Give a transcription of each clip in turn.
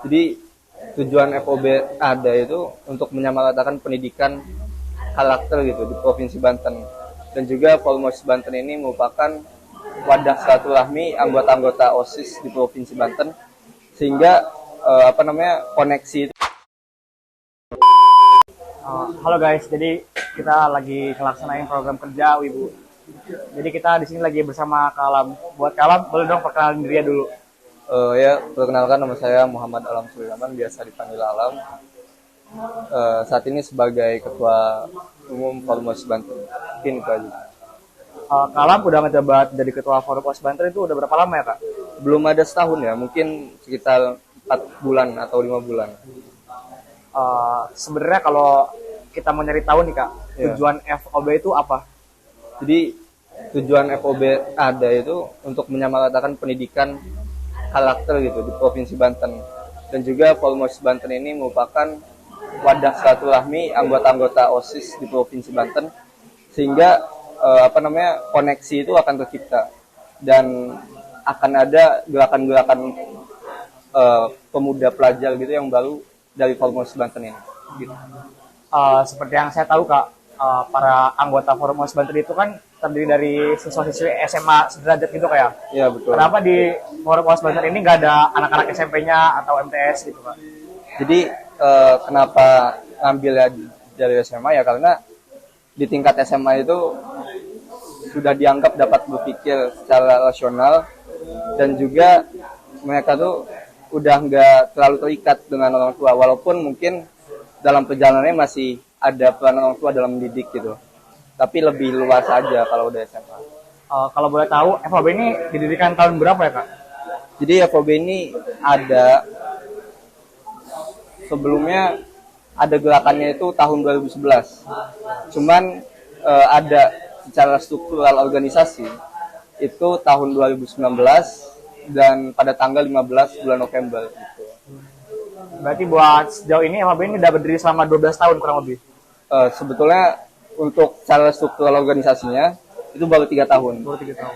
Jadi tujuan FOB ada itu untuk menyamaratakan pendidikan karakter gitu di Provinsi Banten. Dan juga Polmos Banten ini merupakan wadah silaturahmi anggota-anggota OSIS di Provinsi Banten sehingga koneksi itu. Halo guys, jadi kita lagi ngelaksanain program kerja Wibu. Jadi kita di sini lagi bersama Kalam. Buat Kalam, boleh dong perkenalin diri dulu. Ya, perkenalkan nama saya Muhammad Alam Sulaiman, biasa dipanggil Alam. Saat ini sebagai Ketua Umum Polmos Banten. Mungkin itu aja. Kalam udah ngejabat jadi Ketua Forum OSIS Banten itu udah berapa lama ya Kak? Belum ada setahun ya, mungkin sekitar 4 bulan atau 5 bulan. Sebenarnya kalau kita mau nyari tahu nih Kak, tujuan FOB itu apa? Jadi tujuan FOB ada itu untuk menyamaratakan pendidikan karakter gitu di Provinsi Banten. Dan juga Polmos Banten ini merupakan wadah silaturahmi anggota-anggota OSIS di Provinsi Banten sehingga koneksi itu akan tercipta dan akan ada gerakan-gerakan pemuda pelajar gitu yang baru dari Polmos Banten ini gitu. Seperti yang saya tahu Kak, para anggota Forum OSIS Banten itu kan terdiri dari siswa-siswi SMA sederajat gitu kayak. Iya betul. Kenapa di Forum OSIS Banten ini nggak ada anak-anak SMP-nya atau MTS gitu Kak? Jadi kenapa ngambilnya dari SMA ya karena di tingkat SMA itu sudah dianggap dapat berpikir secara rasional dan juga mereka tuh udah nggak terlalu terikat dengan orang tua walaupun mungkin dalam perjalanannya masih ada peran orang tua dalam mendidik gitu. Tapi lebih luas aja kalau udah SMA. Kalau boleh tahu, FOB ini didirikan tahun berapa ya Kak? Jadi FOB ini ada sebelumnya ada gerakannya itu tahun 2011. Cuman ada secara struktural organisasi itu tahun 2019 dan pada tanggal 15 bulan November gitu. Berarti buat sejauh ini FOB ini udah berdiri selama 12 tahun kurang lebih? Sebetulnya untuk cara struktural organisasinya itu baru 3 tahun.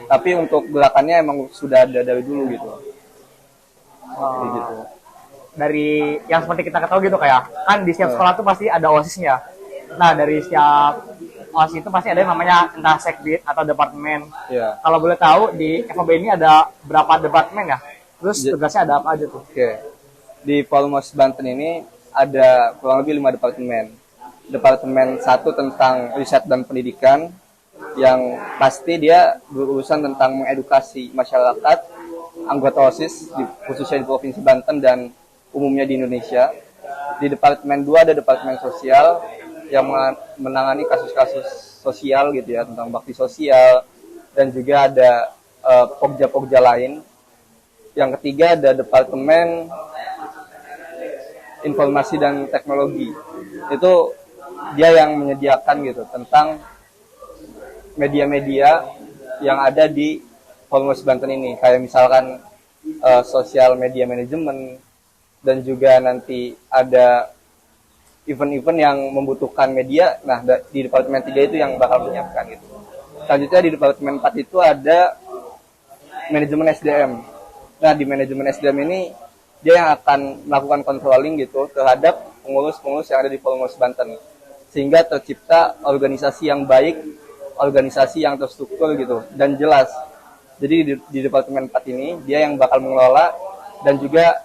Tapi untuk gerakannya emang sudah ada dari dulu gitu. Gitu. Dari yang seperti kita ketahui gitu kayak kan di setiap sekolah tuh pasti ada OSISnya. Nah dari setiap OSIS itu pasti ada yang namanya entah sekbid atau departemen. Yeah. Kalau boleh tahu di FOB ini ada berapa departemen ya? Terus tugasnya ada apa aja tuh? Oke. Di Polmos Banten ini ada kurang lebih 5 departemen. Departemen 1 tentang riset dan pendidikan yang pasti dia berurusan tentang mengedukasi masyarakat anggota OSIS khususnya di Provinsi Banten dan umumnya di Indonesia. Di Departemen 2 ada Departemen Sosial yang menangani kasus-kasus sosial gitu ya, tentang bakti sosial dan juga ada pogja-pogja lain. Yang ketiga ada Departemen Informasi dan Teknologi. Itu dia yang menyediakan gitu tentang media-media yang ada di Polmos Banten ini, kayak misalkan sosial media manajemen dan juga nanti ada event-event yang membutuhkan media. Nah, di Departemen 3 itu yang bakal menyiapkan gitu. Selanjutnya di Departemen 4 itu ada manajemen SDM. Nah, di manajemen SDM ini dia yang akan melakukan controlling gitu terhadap pengurus-pengurus yang ada di Polmos Banten. Sehingga tercipta organisasi yang baik, organisasi yang terstruktur gitu dan jelas. Jadi di Departemen 4 ini dia yang bakal mengelola dan juga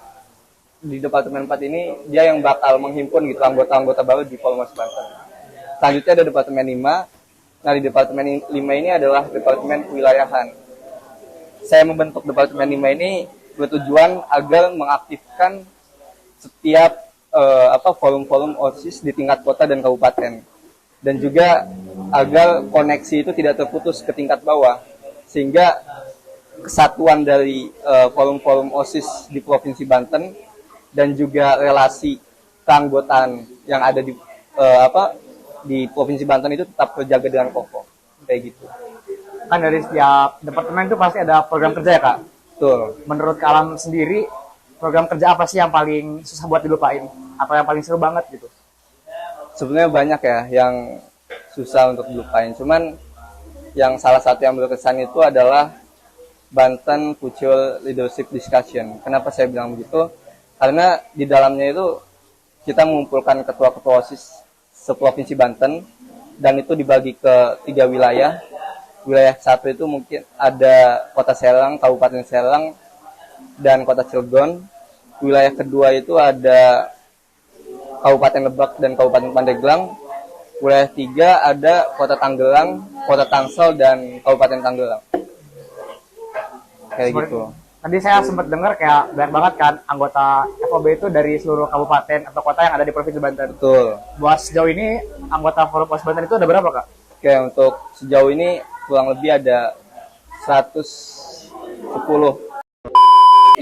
di Departemen 4 ini dia yang bakal menghimpun gitu anggota-anggota baru di Polmos Banten. Selanjutnya ada Departemen 5. Nah, di Departemen 5 ini adalah Departemen Kewilayahan. Saya membentuk Departemen 5 ini bertujuan agar mengaktifkan setiap forum-forum OSIS di tingkat kota dan kabupaten. Dan juga agar koneksi itu tidak terputus ke tingkat bawah. Sehingga kesatuan dari forum-forum OSIS di Provinsi Banten dan juga relasi keanggotaan yang ada di Provinsi Banten itu tetap terjaga dengan kokoh. Kayak gitu. Kan dari setiap departemen itu pasti ada program kerja ya Kak? Betul. Menurut Kalam sendiri, program kerja apa sih yang paling susah buat dilupain? Atau yang paling seru banget gitu? Sebenarnya banyak ya yang susah untuk dilupain. Cuman yang salah satu yang berkesan itu adalah Banten Pucul Leadership Discussion. Kenapa saya bilang begitu? Karena di dalamnya itu kita mengumpulkan ketua-ketua OSIS seprovinsi Banten, dan itu dibagi ke 3 wilayah. Wilayah satu itu mungkin ada Kota Serang, Kabupaten Serang, dan Kota Cilegon. Wilayah kedua itu ada Kabupaten Lebak dan Kabupaten Pandeglang. Wilayah 3 ada Kota Tanggerang, Kota Tangsel, dan Kabupaten Tanggerang. Kayak gitu. Tadi saya sempat dengar kayak banyak banget kan anggota FOB itu dari seluruh kabupaten atau kota yang ada di Provinsi Banten. Betul. Buat sejauh ini anggota Forum OSIS Banten itu ada berapa, Kak? Oke, untuk sejauh ini kurang lebih ada 110,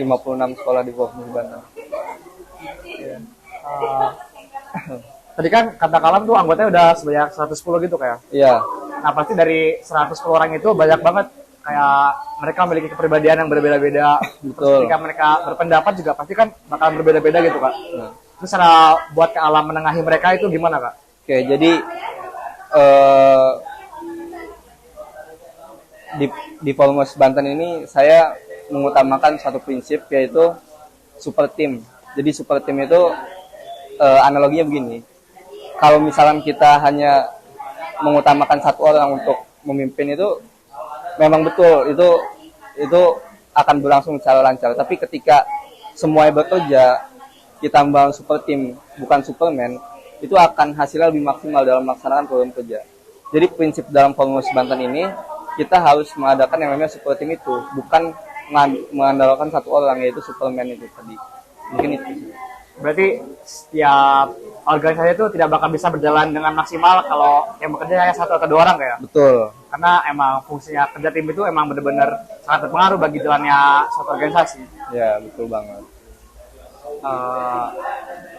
56 sekolah di Provinsi Banten. Tadi kan kata Kalam tuh anggotanya udah sebanyak 110 gitu kayak. Iya, Nah, pasti dari 110 orang itu banyak banget kayak mereka memiliki kepribadian yang berbeda-beda. Terus betul. ketika mereka berpendapat juga pasti kan bakal berbeda-beda gitu, Kak. Nah, Terus cara buat ke alam menengahi mereka itu gimana, Kak? oke, jadi di Forum OSIS Banten ini saya mengutamakan satu prinsip, yaitu super team. Jadi super team itu analoginya begini. Kalau misalnya kita hanya mengutamakan satu orang untuk memimpin, itu memang betul itu akan berlangsung secara lancar. Tapi ketika semuanya bekerja, kita membangun super team, bukan Superman, itu akan hasilnya lebih maksimal dalam melaksanakan program kerja. Jadi prinsip dalam Forum OSIS Banten ini, kita harus mengadakan yang namanya super team itu, bukan mengandalkan satu orang, yaitu Superman itu tadi. Mungkin itu sih. Berarti setiap organisasi itu tidak bakal bisa berjalan dengan maksimal kalau yang bekerja hanya 1 atau 2 orang kayak. Betul. Karena emang fungsinya kerja tim itu emang benar-benar sangat berpengaruh bagi jalannya suatu organisasi. Ya, betul banget.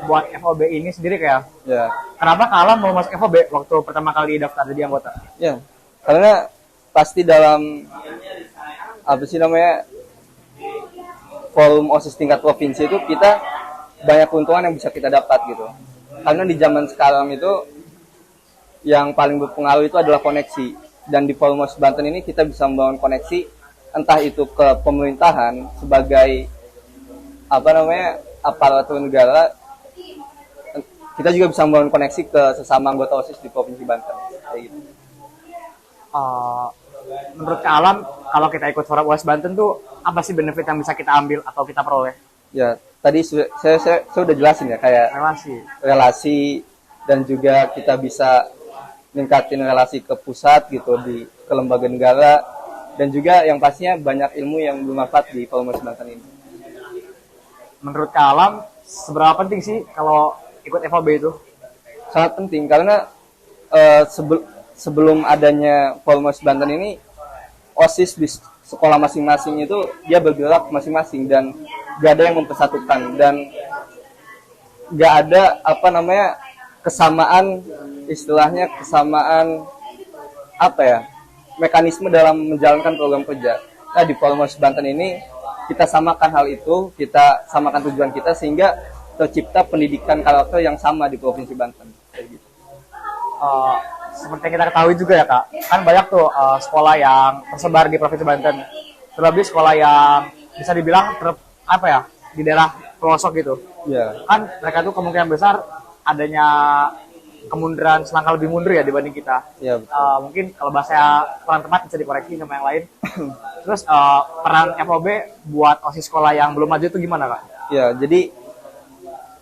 Buat FOB ini sendiri kayak, Ya, kenapa Kalam mau masuk FOB waktu pertama kali daftar jadi anggota? ya. Karena pasti dalam apa sih namanya forum OSIS tingkat provinsi itu kita banyak keuntungan yang bisa kita dapat gitu. Karena di zaman sekarang itu yang paling berpengaruh itu adalah koneksi. Dan di Forum OSIS Banten ini kita bisa membangun koneksi, entah itu ke pemerintahan sebagai apa namanya aparatur negara. Kita juga bisa membangun koneksi ke sesama anggota OSIS di Provinsi Banten. Kayak gitu. Menurut Kalam, kalau kita ikut Forum OSIS Banten tuh apa sih benefit yang bisa kita ambil atau kita peroleh? Ya, tadi saya udah jelasin ya, kayak relasi dan juga kita bisa ningkatin relasi ke pusat gitu, ke lembaga negara, dan juga yang pastinya banyak ilmu yang bermanfaat di Forum OSIS Banten ini. Menurut Kalam, seberapa penting sih kalau ikut FOB itu? Sangat penting karena sebelum adanya Forum OSIS Banten ini, OSIS di sekolah masing-masing itu dia bergerak masing-masing dan gak ada yang mempersatukan, dan gak ada apa namanya kesamaan, istilahnya kesamaan apa ya, mekanisme dalam menjalankan program kerja. Nah, di Forum OSIS Banten ini kita samakan hal itu, kita samakan tujuan kita sehingga tercipta pendidikan karakter yang sama di Provinsi Banten. Kayak gitu. Seperti yang kita ketahui juga ya, Kak, kan banyak tuh sekolah yang tersebar di Provinsi Banten, terlebih sekolah yang bisa dibilang di daerah pelosok gitu. Ya. Kan mereka tuh kemungkinan besar adanya kemunduran selangkah lebih mundur ya dibanding kita. Ya, betul. Mungkin kalau bahasa kurang tepat bisa dikoreksi sama yang lain. Terus peran FOB buat OSIS sekolah yang belum maju itu gimana, Kak? Ya, jadi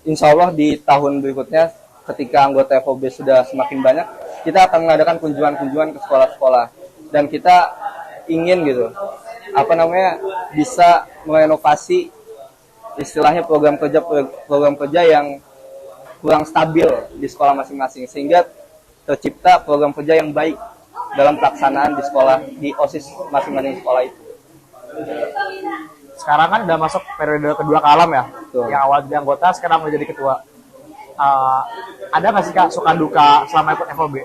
insya Allah di tahun berikutnya ketika anggota FOB sudah semakin banyak, kita akan mengadakan kunjungan-kunjungan ke sekolah-sekolah, dan kita ingin gitu bisa merenovasi istilahnya program kerja yang kurang stabil di sekolah masing-masing, sehingga tercipta program kerja yang baik dalam pelaksanaan di sekolah, di OSIS masing-masing sekolah itu. Sekarang kan udah masuk periode kedua Kalam ya. Betul. Yang awal jadi anggota sekarang mau jadi ketua. Ada nggak sih, Kak, suka duka selama ikut FOB?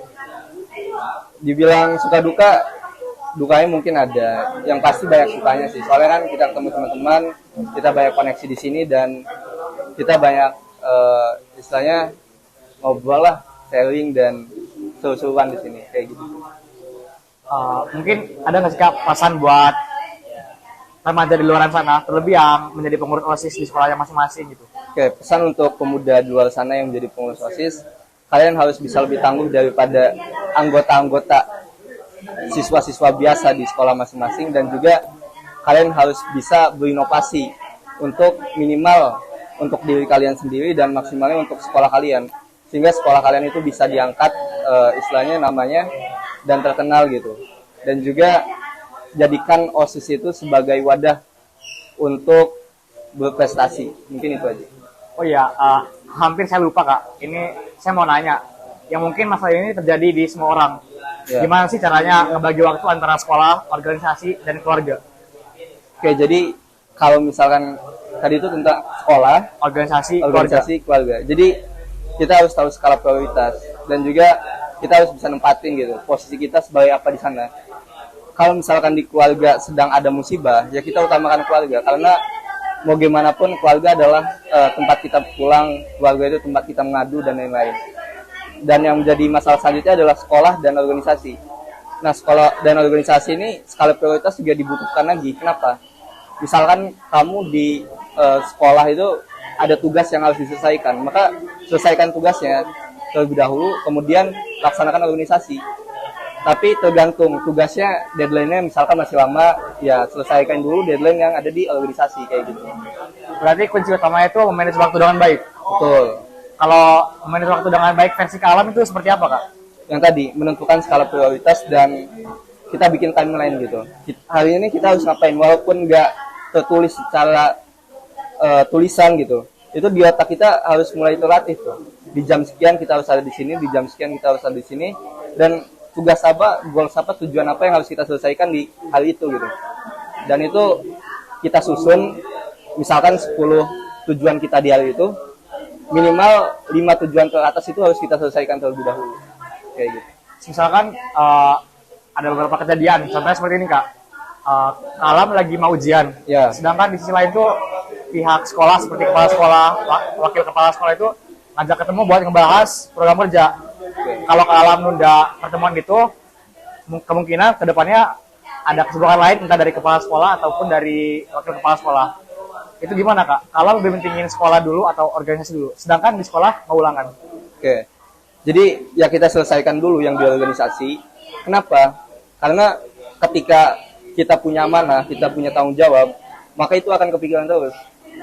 Dibilang suka duka, dukanya mungkin ada. Yang pasti banyak sukanya sih. Soalnya kan kita ketemu teman-teman, kita banyak koneksi di sini, dan kita banyak istilahnya ngobrol lah, sharing dan seru-seruan di sini kayak gitu. Mungkin ada nggak sih, Kak, pesan buat remaja di luar sana, terlebih yang menjadi pengurus OSIS di sekolahnya masing-masing gitu? Oke, pesan untuk pemuda di luar sana yang menjadi pengurus OSIS, kalian harus bisa lebih tangguh daripada anggota-anggota siswa-siswa biasa di sekolah masing-masing, dan juga kalian harus bisa berinovasi untuk minimal untuk diri kalian sendiri dan maksimalnya untuk sekolah kalian, sehingga sekolah kalian itu bisa diangkat istilahnya namanya dan terkenal gitu. Dan juga jadikan OSIS itu sebagai wadah untuk berprestasi. Mungkin itu aja. Oh iya, hampir saya lupa Kak. Ini saya mau nanya, yang mungkin masalah ini terjadi di semua orang. Ya. Gimana sih caranya ngebagi waktu antara sekolah, organisasi, dan keluarga? Oke, jadi kalau misalkan tadi itu tentang sekolah, Organisasi, keluarga. Jadi kita harus tahu skala prioritas dan juga kita harus bisa nempatin gitu posisi kita sebagai apa di sana. Kalau misalkan di keluarga sedang ada musibah, ya kita utamakan keluarga, karena mau gimana pun keluarga adalah tempat kita pulang, keluarga itu tempat kita mengadu dan lain-lain. Dan yang menjadi masalah selanjutnya adalah sekolah dan organisasi. Nah, sekolah dan organisasi ini skala prioritas juga dibutuhkan lagi. Kenapa? Misalkan kamu di sekolah itu ada tugas yang harus diselesaikan, maka selesaikan tugasnya terlebih dahulu, kemudian laksanakan organisasi. Tapi tergantung tugasnya, deadline-nya misalkan masih lama, ya selesaikan dulu deadline yang ada di organisasi kayak gitu. Berarti kunci utamanya itu memanage waktu dengan baik. Betul. Kalau memanage waktu dengan baik versi Kak Alam itu seperti apa Kak? Yang tadi, menentukan skala prioritas dan kita bikin timeline gitu. Hari ini kita harus ngapain, walaupun nggak tertulis secara tulisan gitu. Itu di otak kita harus mulai terlatih tuh. Di jam sekian kita harus ada di sini, di jam sekian kita harus ada di sini, dan tugas apa, goals apa, tujuan apa yang harus kita selesaikan di hari itu gitu. Dan itu kita susun, misalkan 10 tujuan kita di hari itu, minimal 5 tujuan ke atas itu harus kita selesaikan terlebih dahulu. Kayak gitu. Misalkan ada beberapa kejadian, contohnya seperti ini Kak. Alam lagi mau ujian, Ya. sedangkan di sisi lain tuh pihak sekolah seperti kepala sekolah, wakil kepala sekolah itu ngajak ketemu buat ngebahas program kerja. Kalau Kak Alam nunda pertemuan gitu, kemungkinan kedepannya ada kesibukan lain entah dari kepala sekolah ataupun dari wakil kepala sekolah. Itu gimana Kak? Alam lebih pentingin sekolah dulu atau organisasi dulu? Sedangkan di sekolah mau ulangan. Oke. Jadi ya kita selesaikan dulu yang di organisasi. Kenapa? Karena ketika kita punya amanah, kita punya tanggung jawab, maka itu akan kepikiran terus.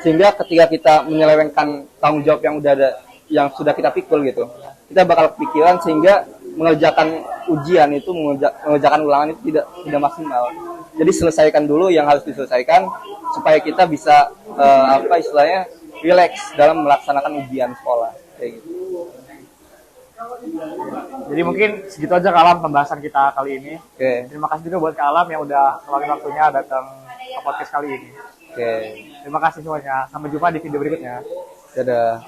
Sehingga ketika kita menyelewengkan tanggung jawab yang udah ada, yang sudah kita pikul gitu, kita bakal kepikiran sehingga mengerjakan ujian itu, mengerjakan ulangan itu tidak maksimal. Jadi selesaikan dulu yang harus diselesaikan supaya kita bisa istilahnya relax dalam melaksanakan ujian sekolah kayak gitu. Jadi mungkin segitu aja Kak Alam pembahasan kita kali ini. Oke. Terima kasih juga buat Kak Alam yang udah ngeluangin waktunya datang ke podcast kali ini. Oke. Terima kasih semuanya. Sampai jumpa di video berikutnya. Dadah.